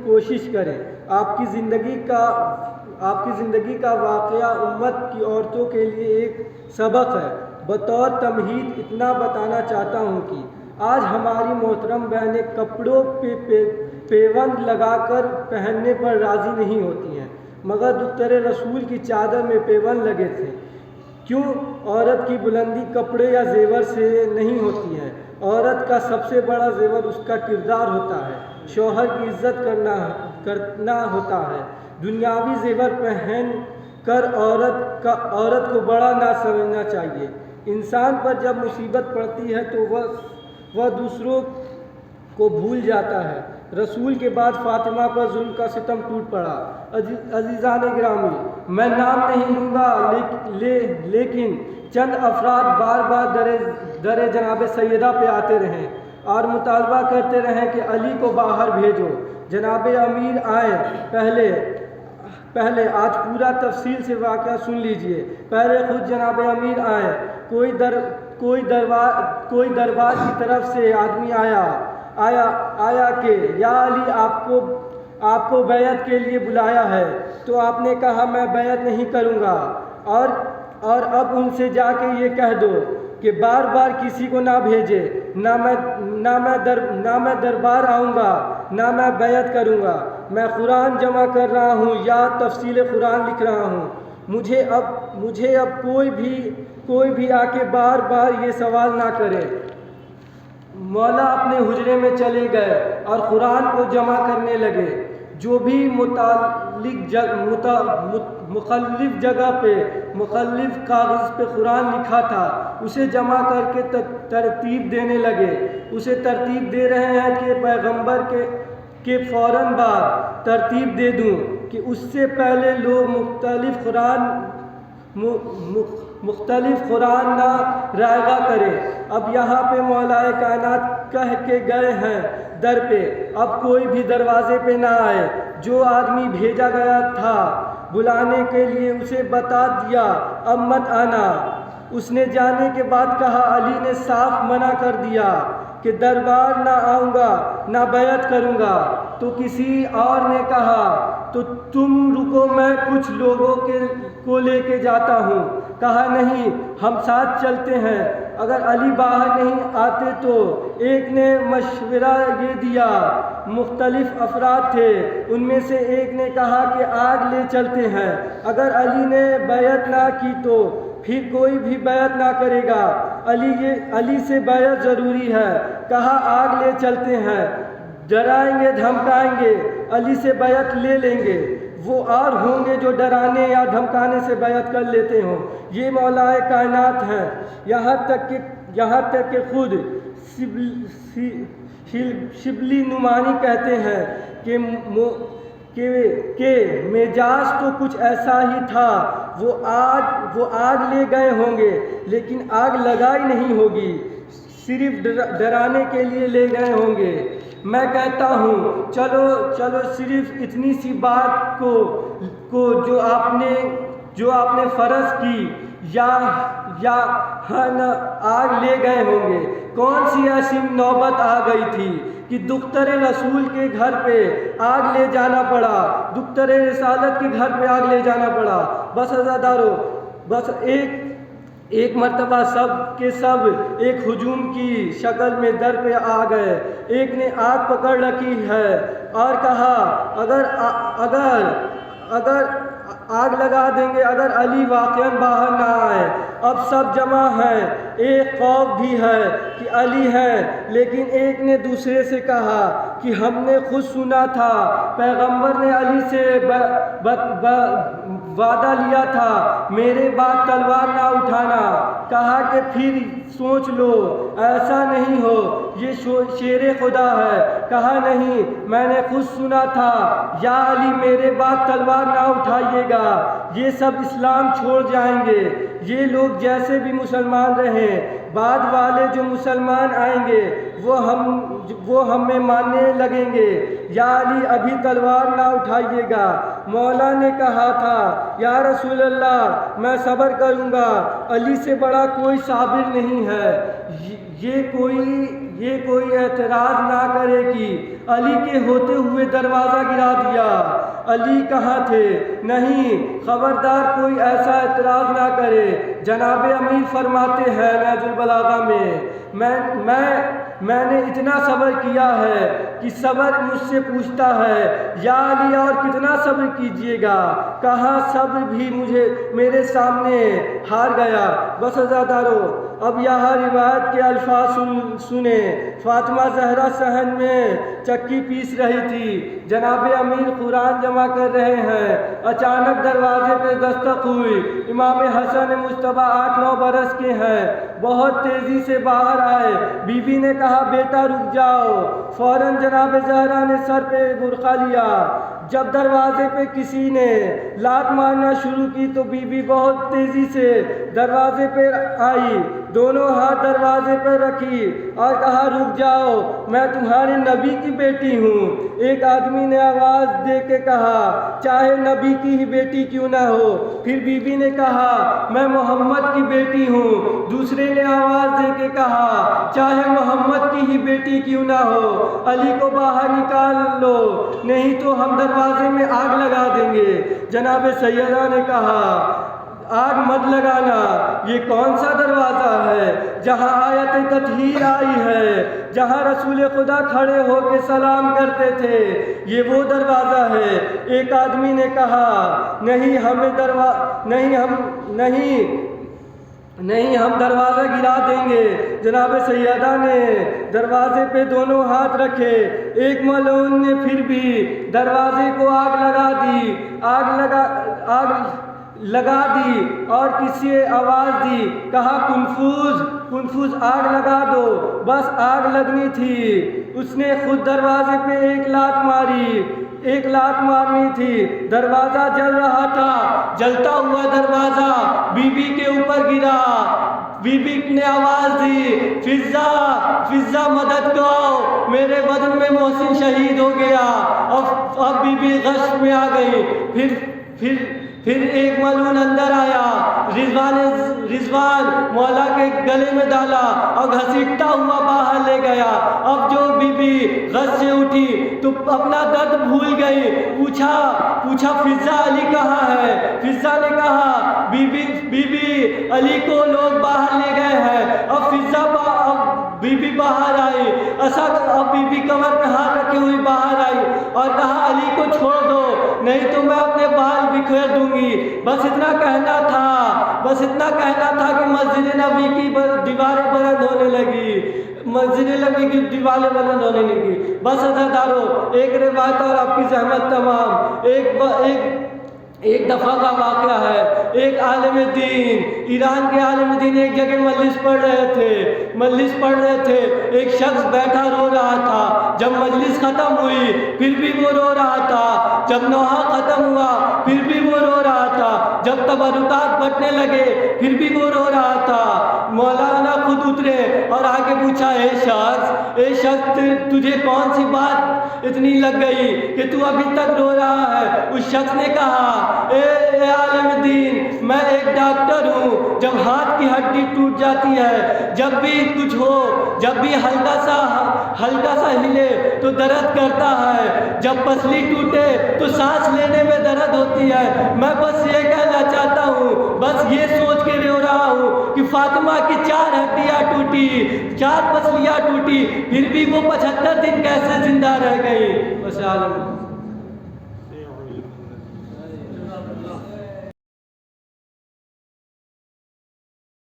کوشش کریں۔ آپ کی زندگی کا واقعہ امت کی عورتوں کے لیے ایک سبق ہے۔ بطور تمہید اتنا بتانا چاہتا ہوں کہ آج ہماری محترم بہنیں کپڑوں پہ پیوند لگا کر پہننے پر راضی نہیں ہوتی ہیں، مگر دختر رسول کی چادر میں پیوند لگے تھے۔ کیوں؟ عورت کی بلندی کپڑے یا زیور سے نہیں ہوتی ہے۔ عورت کا سب سے بڑا زیور اس کا کردار ہوتا ہے، شوہر کی عزت کرنا ہوتا ہے۔ دنیاوی زیور پہن کر عورت کو بڑا نہ سمجھنا چاہیے۔ انسان پر جب مصیبت پڑتی ہے تو وہ دوسروں کو بھول جاتا ہے۔ رسول کے بعد فاطمہ پر ظلم کا ستم ٹوٹ پڑا۔ عزیزان گرامی، میں نام نہیں لوں گا، لیکن چند افراد بار بار در جناب سیدہ پہ آتے رہیں اور مطالبہ کرتے رہیں کہ علی کو باہر بھیجو۔ جناب امیر آئیں، پہلے آج پورا تفصیل سے واقعہ سن لیجئے۔ پہلے خود جناب امیر آئیں۔ کوئی دربار کی طرف سے آدمی آیا کہ یا علی آپ کو بیعت کے لیے بلایا ہے، تو آپ نے کہا میں بیعت نہیں کروں گا، اور اب ان سے جا کے یہ کہہ دو کہ بار بار کسی کو نہ بھیجے، نہ میں دربار آؤں گا، نہ میں بیعت کروں گا۔ میں قرآن جمع کر رہا ہوں یا تفصیل قرآن لکھ رہا ہوں۔ مجھے اب کوئی بھی آ کے بار بار یہ سوال نہ کرے۔ مولا اپنے حجرے میں چلے گئے اور قرآن کو جمع کرنے لگے۔ جو بھی مختلف جگہ پہ مختلف کاغذ پہ قرآن لکھا تھا اسے جمع کر کے ترتیب دینے لگے۔ اسے ترتیب دے رہے ہیں کہ پیغمبر کے فوراً بعد ترتیب دے دوں کہ اس سے پہلے لوگ مختلف قرآن نہ رائگاں کریں۔ اب یہاں پہ مولا کائنات کہہ کے گئے ہیں در پہ، اب کوئی بھی دروازے پہ نہ آئے۔ جو آدمی بھیجا گیا تھا بلانے کے لیے اسے بتا دیا اب مت آنا۔ اس نے جانے کے بعد کہا، علی نے صاف منع کر دیا کہ دربار نہ آؤں گا، نہ بیعت کروں گا۔ تو کسی اور نے کہا تو تم رکو، میں کچھ لوگوں کو لے کے جاتا ہوں۔ کہا نہیں، ہم ساتھ چلتے ہیں۔ اگر علی باہر نہیں آتے تو ایک نے مشورہ یہ دیا، مختلف افراد تھے، ان میں سے ایک نے کہا کہ آگ لے چلتے ہیں۔ اگر علی نے بیعت نہ کی تو پھر کوئی بھی بیعت نہ کرے گا۔ علی سے بیعت ضروری ہے۔ کہا آگ لے چلتے ہیں، ڈرائیں گے دھمکائیں گے، علی سے بیعت لے لیں گے۔ وہ اور ہوں گے جو ڈرانے یا دھمکانے سے بیعت کر لیتے ہوں۔ یہ مولا کائنات ہیں۔ یہاں تک کہ خود شبلی نعمانی کہتے ہیں کہ مجاز تو کچھ ایسا ہی تھا، وہ آگ لے گئے ہوں گے لیکن آگ لگائی نہیں ہوگی، صرف ڈرانے کے لیے لے گئے ہوں گے۔ میں کہتا ہوں چلو صرف اتنی سی بات کو جو آپ نے فرض کی یا آگ لے گئے ہوں گے۔ کون سی ایسی نوبت آ گئی تھی کہ دختر رسول کے گھر پہ آگ لے جانا پڑا، دختر رسالت کے گھر پہ آگ لے جانا پڑا؟ بس عزادارو، بس ایک مرتبہ سب کے سب ایک ہجوم کی شکل میں در پہ آ گئے۔ ایک نے آگ پکڑ رکھی ہے اور کہا اگر آگ لگا دیں گے اگر علی واقعاً باہر نہ آئے۔ اب سب جمع ہیں، ایک خوف بھی ہے کہ علی ہے، لیکن ایک نے دوسرے سے کہا کہ ہم نے خود سنا تھا پیغمبر نے علی سے وعدہ لیا تھا میرے بعد تلوار نہ اٹھانا۔ کہا کہ پھر سوچ لو، ایسا نہیں ہو، یہ شیر خدا ہے۔ کہا نہیں، میں نے خود سنا تھا یا علی میرے بعد تلوار نہ اٹھائیے گا، یہ سب اسلام چھوڑ جائیں گے۔ یہ لوگ جیسے بھی مسلمان رہیں، بعد والے جو مسلمان آئیں گے وہ ہمیں ماننے لگیں گے، یا علی ابھی تلوار نہ اٹھائیے گا۔ مولا نے کہا تھا یا رسول اللہ میں صبر کروں گا، علی سے بڑا کوئی صابر نہیں ہے۔ یہ کوئی اعتراض نہ کرے کہ علی کے ہوتے ہوئے دروازہ گرا دیا۔ علی کہاں تھے؟ نہیں، خبردار کوئی ایسا اعتراض نہ کرے۔ جناب امیر فرماتے ہیں نہج البلاغہ میں نے اتنا صبر کیا ہے کہ صبر مجھ سے پوچھتا ہے یا علی اور کتنا صبر کیجیے گا؟ کہا صبر بھی میرے سامنے ہار گیا۔ بس عزادارو، اب یہاں روایت کے الفاظ سنیں۔ فاطمہ زہرا صحن میں چکی پیس رہی تھی، جناب امیر قرآن جمع کر رہے ہیں، اچانک دروازے پہ دستک ہوئی۔ امام حسن مجتبیٰ 8-9 برس کے ہیں، بہت تیزی سے باہر آئے۔ بی بی نے کہا بیٹا رک جاؤ۔ فوراً جناب زہرا نے سر پہ برقع لیا۔ جب دروازے پہ کسی نے لات مارنا شروع کی تو بی بی بہت تیزی سے دروازے پہ آئی، دونوں ہاتھ دروازے پہ رکھی اور کہا رک جاؤ، میں تمہارے نبی کی بیٹی ہوں۔ ایک آدمی نے آواز دے کے کہا چاہے نبی کی ہی بیٹی کیوں نہ ہو۔ پھر بی بی نے کہا میں محمد کی بیٹی ہوں۔ دوسرے نے آواز دے کے کہا چاہے محمد کی ہی بیٹی کیوں نہ ہو، علی کو باہر نکال لو نہیں تو ہم دروازے میں آگ لگا دیں گے۔ جناب سیدہ نے کہا آگ مت لگانا، یہ کون سا دروازہ ہے جہاں آیت تطہیر آئی ہے، جہاں رسول خدا کھڑے ہو کے سلام کرتے تھے، یہ وہ دروازہ ہے۔ ایک آدمی نے کہا نہیں ہم دروازہ گرا دیں گے۔ جناب سیدہ نے دروازے پہ دونوں ہاتھ رکھے۔ ایک ملعون نے پھر بھی دروازے کو آگ لگا دی اور کسی آواز دی، کہا کنفوز آگ لگا دو، بس آگ لگنی تھی۔ اس نے خود دروازے پہ ایک لات مارنی تھی۔ دروازہ جل رہا تھا، جلتا ہوا دروازہ بی بی کے اوپر گرا۔ بی بی نے آواز دی فضا مدد کرو، میرے بدن میں محسن شہید ہو گیا۔ اب بی بی غش میں آ گئی۔ پھر ایک ملعون اندر آیا، رضوان مولا کے گلے میں ڈالا اور گھسیٹتا ہوا باہر لے گیا۔ اب جو بی بی غش سے اٹھی تو اپنا درد بھول گئی، پوچھا فضا علی کہاں ہے؟ فضا نے کہا بی بی علی کو لوگ باہر لے گئے ہیں۔ اب بی بی باہر آئی، اب بی بی کمر پہ ہاتھ رکھے ہوئی باہر آئی اور کہا علی کو چھوڑ دو نہیں تو میں اپنے بال بکھیر دوں گی۔ بس اتنا کہنا تھا کہ مسجد نبی کی دیواریں بلند ہونے لگی۔ بس عزادارو، ایک روایت اور آپ کی زحمت تمام۔ ایک دفعہ کا واقعہ ہے، ایک عالم دین، ایران کے عالم دین ایک جگہ مجلس پڑھ رہے تھے۔ ایک شخص بیٹھا رو رہا تھا۔ جب مجلس ختم ہوئی پھر بھی وہ رو رہا تھا، جب نوحہ ختم ہوا پھر بھی وہ رو رہا تھا، جب تبرکات بٹنے لگے پھر بھی وہ رو رہا تھا۔ مولانا خود اترے اور آگے پوچھا اے شخص تجھے کون سی بات اتنی لگ گئی کہ تو ابھی تک رو رہا ہے؟ اس شخص نے کہا اے عالم دین، میں ایک ڈاکٹر ہوں، جب ہاتھ کی ہڈی ٹوٹ جاتی ہے، جب بھی کچھ ہو، جب بھی ہلکا سا ہلے تو درد کرتا ہے، جب پسلی ٹوٹے تو سانس لینے میں درد ہوتی ہے۔ میں بس یہ کہنا چاہتا ہوں، بس یہ سوچ کے رو رہا ہوں کہ فاطمہ کی 4 ہڈیاں ٹوٹی، 4 پسلیاں ٹوٹی، پھر بھی وہ 75 دن کیسے زندہ رہ گئی۔ بس عالم